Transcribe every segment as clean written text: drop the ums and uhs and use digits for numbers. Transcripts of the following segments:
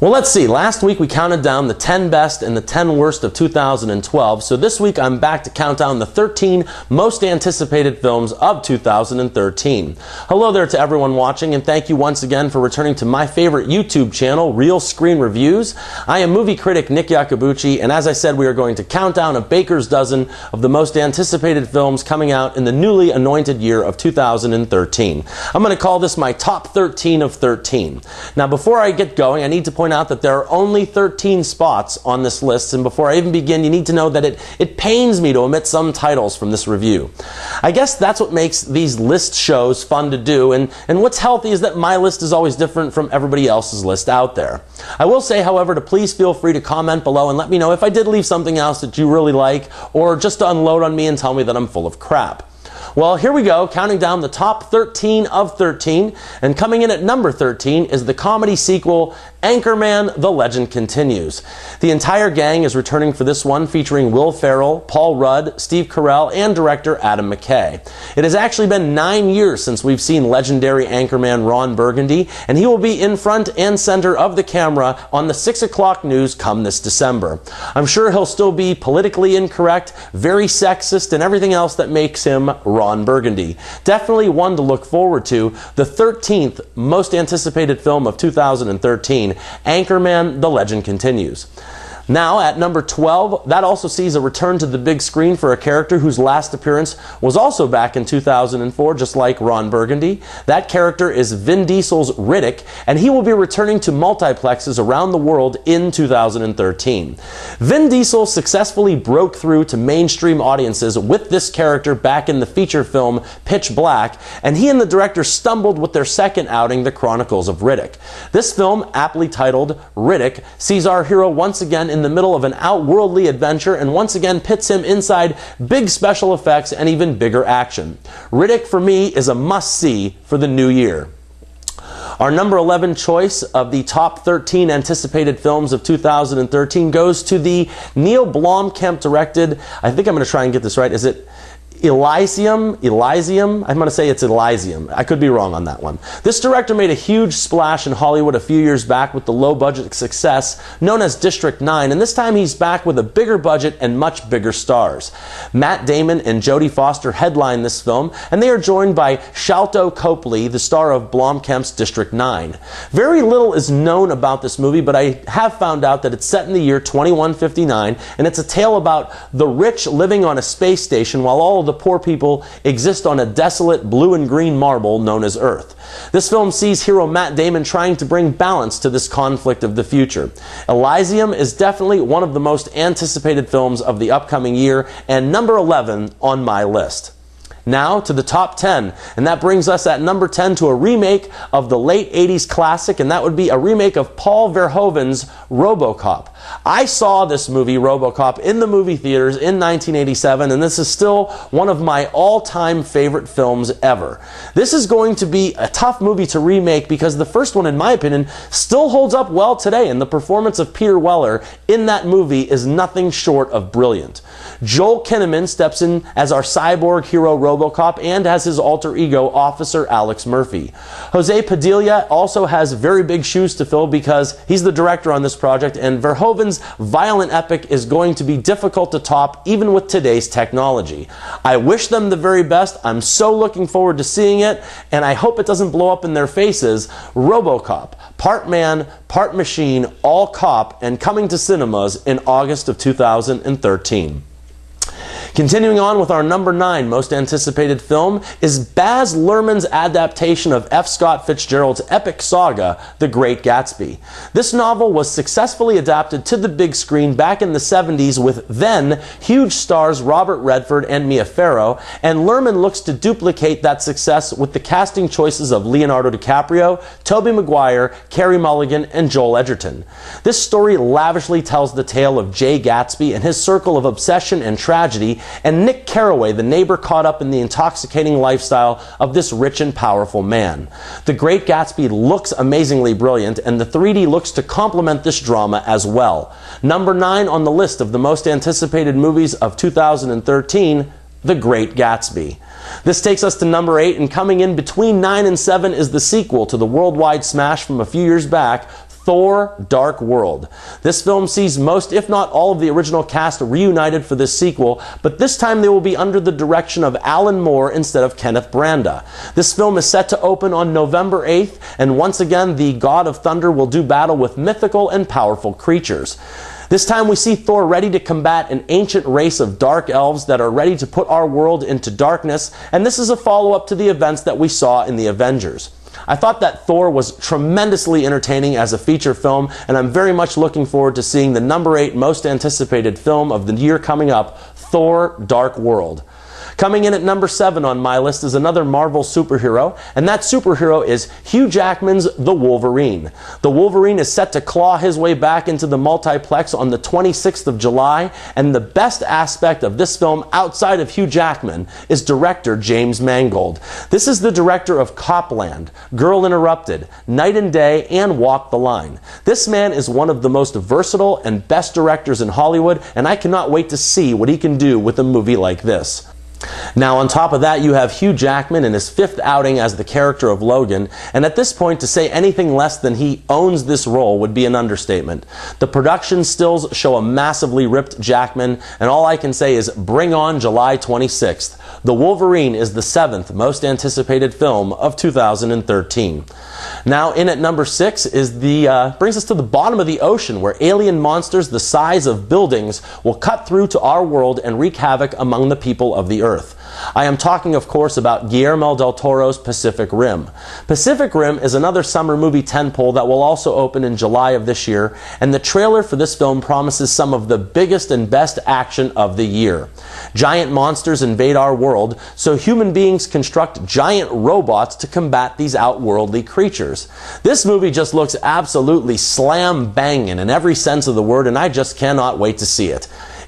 Well, let's see. Last week we counted down the 10 best and the 10 worst of 2012. So this week I'm back to count down the 13 most anticipated films of 2013. Hello there to everyone watching, and thank you once again for returning to my favorite YouTube channel, Real Screen Reviews. I am movie critic Nick Iacobucci, and as I said, we are going to count down a baker's dozen of the most anticipated films coming out in the newly anointed year of 2013. I'm going to call this my top 13 of 13. Now, before I get going, I need to point out that there are only 13 spots on this list, and before I even begin, you need to know that it pains me to omit some titles from this review. I guess that's what makes these list shows fun to do, and what's healthy is that my list is always different from everybody else's list out there. I will say, however, to please feel free to comment below and let me know if I did leave something else that you really like, or just to unload on me and tell me that I'm full of crap. Well, here we go, counting down the top 13 of 13, and coming in at number 13 is the comedy sequel, Anchorman: The Legend Continues. The entire gang is returning for this one, featuring Will Ferrell, Paul Rudd, Steve Carell, and director Adam McKay. It has actually been 9 years since we've seen legendary anchorman Ron Burgundy, and he will be in front and center of the camera on the 6 o'clock news come this December. I'm sure he'll still be politically incorrect, very sexist, and everything else that makes him Ron Burgundy. Definitely one to look forward to, the 13th most anticipated film of 2013, Anchorman: The Legend Continues. Now, at number 12, that also sees a return to the big screen for a character whose last appearance was also back in 2004, just like Ron Burgundy. That character is Vin Diesel's Riddick, and he will be returning to multiplexes around the world in 2013. Vin Diesel successfully broke through to mainstream audiences with this character back in the feature film Pitch Black, and he and the director stumbled with their second outing, The Chronicles of Riddick. This film, aptly titled Riddick, sees our hero once again in the middle of an outworldly adventure and once again pits him inside big special effects and even bigger action. Riddick, for me, is a must-see for the new year. Our number 11 choice of the top 13 anticipated films of 2013 goes to the Neil Blomkamp directed, I think I'm going to try and get this right, is it Elysium? I'm going to say it's Elysium. I could be wrong on that one. This director made a huge splash in Hollywood a few years back with the low-budget success known as District 9, and this time he's back with a bigger budget and much bigger stars. Matt Damon and Jodie Foster headline this film, and they are joined by Shalto Copley, the star of Blomkamp's District 9. Very little is known about this movie, but I have found out that it's set in the year 2159, and it's a tale about the rich living on a space station while all of the poor people exist on a desolate blue and green marble known as Earth. This film sees hero Matt Damon trying to bring balance to this conflict of the future. Elysium is definitely one of the most anticipated films of the upcoming year, and number 11 on my list. Now to the top 10, and that brings us at number 10 to a remake of the late 80s classic, and that would be a remake of Paul Verhoeven's RoboCop. I saw this movie, RoboCop, in the movie theaters in 1987, and this is still one of my all-time favorite films ever. This is going to be a tough movie to remake because the first one, in my opinion, still holds up well today, and the performance of Peter Weller in that movie is nothing short of brilliant. Joel Kinnaman steps in as our cyborg hero RoboCop and as his alter ego, Officer Alex Murphy. Jose Padilla also has very big shoes to fill because he's the director on this project, and Verhoeven's violent epic is going to be difficult to top even with today's technology. I wish them the very best. I'm so looking forward to seeing it, and I hope it doesn't blow up in their faces. RoboCop, part man, part machine, all cop, and coming to cinemas in August of 2013. Continuing on with our number 9 most anticipated film is Baz Luhrmann's adaptation of F. Scott Fitzgerald's epic saga, The Great Gatsby. This novel was successfully adapted to the big screen back in the 70s with then huge stars Robert Redford and Mia Farrow, and Luhrmann looks to duplicate that success with the casting choices of Leonardo DiCaprio, Tobey Maguire, Carey Mulligan, and Joel Edgerton. This story lavishly tells the tale of Jay Gatsby and his circle of obsession and tragedy, and Nick Carraway, the neighbor caught up in the intoxicating lifestyle of this rich and powerful man. The Great Gatsby looks amazingly brilliant, and the 3D looks to complement this drama as well. Number 9 on the list of the most anticipated movies of 2013, The Great Gatsby. This takes us to number 8, and coming in between 9 and 7 is the sequel to the worldwide smash from a few years back, Thor: Dark World. This film sees most, if not all, of the original cast reunited for this sequel, but this time they will be under the direction of Alan Moore instead of Kenneth Branagh. This film is set to open on November 8th, and once again, the God of Thunder will do battle with mythical and powerful creatures. This time we see Thor ready to combat an ancient race of dark elves that are ready to put our world into darkness, and this is a follow-up to the events that we saw in the Avengers. I thought that Thor was tremendously entertaining as a feature film, and I'm very much looking forward to seeing the number 8 most anticipated film of the year coming up, Thor: Dark World. Coming in at number 7 on my list is another Marvel superhero, and that superhero is Hugh Jackman's The Wolverine. The Wolverine is set to claw his way back into the multiplex on the 26th of July, and the best aspect of this film outside of Hugh Jackman is director James Mangold. This is the director of Copland, Girl Interrupted, Night and Day, and Walk the Line. This man is one of the most versatile and best directors in Hollywood, and I cannot wait to see what he can do with a movie like this. Now, on top of that, you have Hugh Jackman in his 5th outing as the character of Logan, and at this point, to say anything less than he owns this role would be an understatement. The production stills show a massively ripped Jackman, and all I can say is bring on July 26th. The Wolverine is the 7th most anticipated film of 2013. Now, in at number 6 is brings us to the bottom of the ocean, where alien monsters the size of buildings will cut through to our world and wreak havoc among the people of the earth. I am talking, of course, about Guillermo del Toro's Pacific Rim. Pacific Rim is another summer movie tentpole that will also open in July of this year, and the trailer for this film promises some of the biggest and best action of the year. Giant monsters invade our world, so human beings construct giant robots to combat these outworldly creatures. This movie just looks absolutely slam-banging in every sense of the word, and I just cannot wait to see it.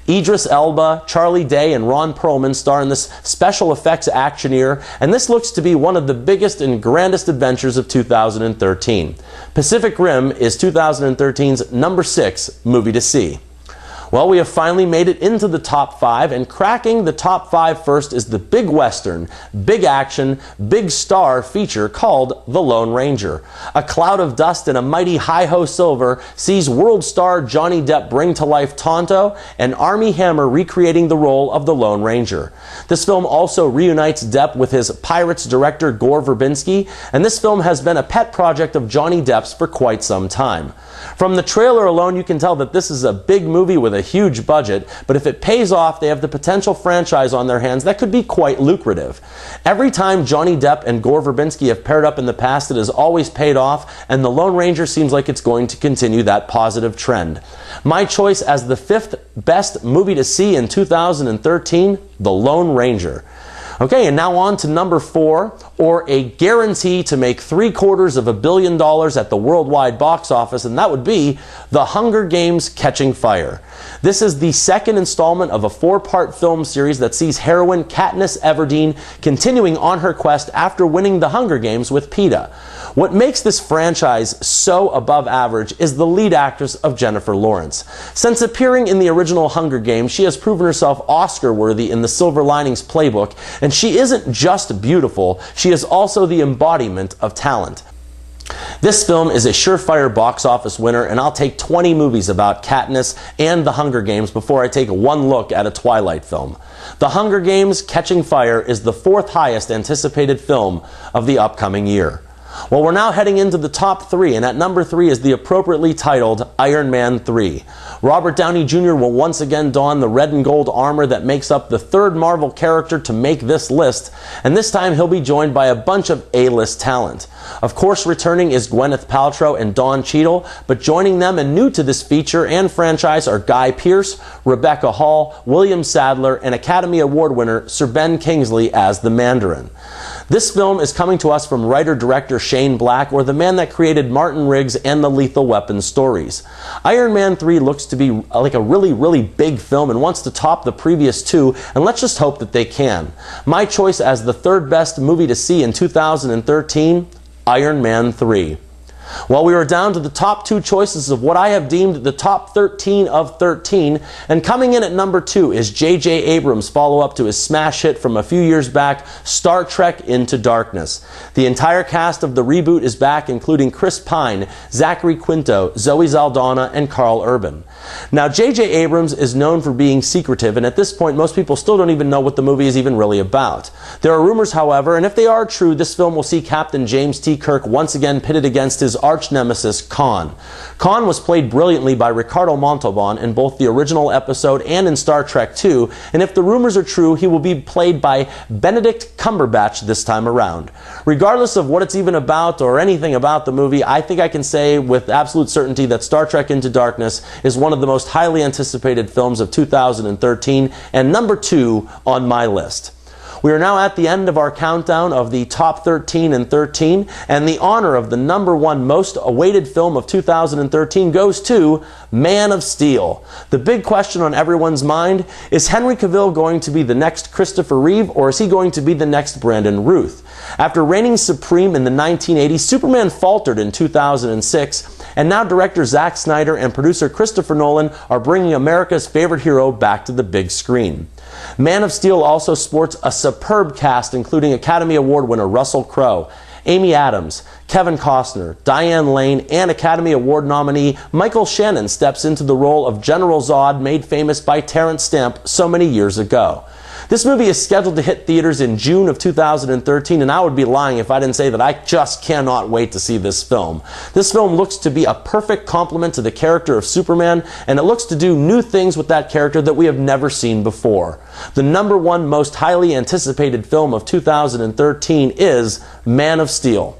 Idris Elba, Charlie Day, and Ron Perlman star in this special effects actioneer, and this looks to be one of the biggest and grandest adventures of 2013. Pacific Rim is 2013's number 6 movie to see. Well, we have finally made it into the top 5, and cracking the top 5 first is the big western, big action, big star feature called The Lone Ranger. A cloud of dust and a mighty hi-ho silver sees world star Johnny Depp bring to life Tonto, and Armie Hammer recreating the role of the Lone Ranger. This film also reunites Depp with his Pirates director Gore Verbinski, and this film has been a pet project of Johnny Depp's for quite some time. From the trailer alone, you can tell that this is a big movie with a huge budget, but if it pays off, they have the potential franchise on their hands that could be quite lucrative. Every time Johnny Depp and Gore Verbinski have paired up in the past, it has always paid off, and The Lone Ranger seems like it's going to continue that positive trend. My choice as the 5th best movie to see in 2013, The Lone Ranger. Okay, and now on to number 4, or a guarantee to make $750 million at the worldwide box office, and that would be The Hunger Games: Catching Fire. This is the 2nd installment of a 4-part film series that sees heroine Katniss Everdeen continuing on her quest after winning the Hunger Games with PETA. What makes this franchise so above average is the lead actress of Jennifer Lawrence. Since appearing in the original Hunger Games, she has proven herself Oscar-worthy in the Silver Linings Playbook, and she isn't just beautiful, she is also the embodiment of talent. This film is a surefire box office winner, and I'll take 20 movies about Katniss and the Hunger Games before I take one look at a Twilight film. The Hunger Games: Catching Fire is the 4th highest anticipated film of the upcoming year. Well, we're now heading into the top 3, and at number 3 is the appropriately titled Iron Man 3. Robert Downey Jr. will once again don the red and gold armor that makes up the 3rd Marvel character to make this list, and this time he'll be joined by a bunch of A-list talent. Of course, returning is Gwyneth Paltrow and Don Cheadle, but joining them and new to this feature and franchise are Guy Pearce, Rebecca Hall, William Sadler, and Academy Award winner Sir Ben Kingsley as the Mandarin. This film is coming to us from writer-director Shane Black, or the man that created Martin Riggs and the Lethal Weapon stories. Iron Man 3 looks to be like a really big film and wants to top the previous 2, and let's just hope that they can. My choice as the 3rd best movie to see in 2013, Iron Man 3. Well, we are down to the top 2 choices of what I have deemed the top 13 of 13, and coming in at number 2 is J.J. Abrams' follow-up to his smash hit from a few years back, Star Trek Into Darkness. The entire cast of the reboot is back, including Chris Pine, Zachary Quinto, Zoe Saldana, and Carl Urban. Now, J.J. Abrams is known for being secretive, and at this point most people still don't even know what the movie is even really about. There are rumors, however, and if they are true, this film will see Captain James T. Kirk once again pitted against his arch-nemesis, Khan. Khan was played brilliantly by Ricardo Montalban in both the original episode and in Star Trek II, and if the rumors are true, he will be played by Benedict Cumberbatch this time around. Regardless of what it's even about or anything about the movie, I think I can say with absolute certainty that Star Trek Into Darkness is one of the most highly anticipated films of 2013 and number 2 on my list. We are now at the end of our countdown of the top 13 and 13, and the honor of the number 1 most awaited film of 2013 goes to Man of Steel. The big question on everyone's mind is Henry Cavill going to be the next Christopher Reeve, or is he going to be the next Brandon Routh? After reigning supreme in the 1980s, Superman faltered in 2006, and now director Zack Snyder and producer Christopher Nolan are bringing America's favorite hero back to the big screen. Man of Steel also sports a superb cast, including Academy Award winner Russell Crowe, Amy Adams, Kevin Costner, Diane Lane, and Academy Award nominee Michael Shannon steps into the role of General Zod, made famous by Terrence Stamp so many years ago. This movie is scheduled to hit theaters in June of 2013, and I would be lying if I didn't say that I just cannot wait to see this film. This film looks to be a perfect complement to the character of Superman, and it looks to do new things with that character that we have never seen before. The number 1 most highly anticipated film of 2013 is Man of Steel.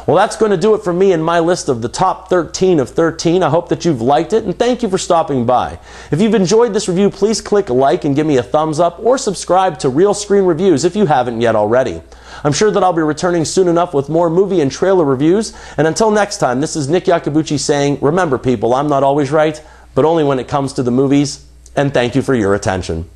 Well, that's going to do it for me in my list of the top 13 of 13. I hope that you've liked it, and thank you for stopping by. If you've enjoyed this review, please click like and give me a thumbs up, or subscribe to Real Screen Reviews if you haven't yet already. I'm sure that I'll be returning soon enough with more movie and trailer reviews, and until next time, this is Nick Iacobucci saying, remember people, I'm not always right, but only when it comes to the movies, and thank you for your attention.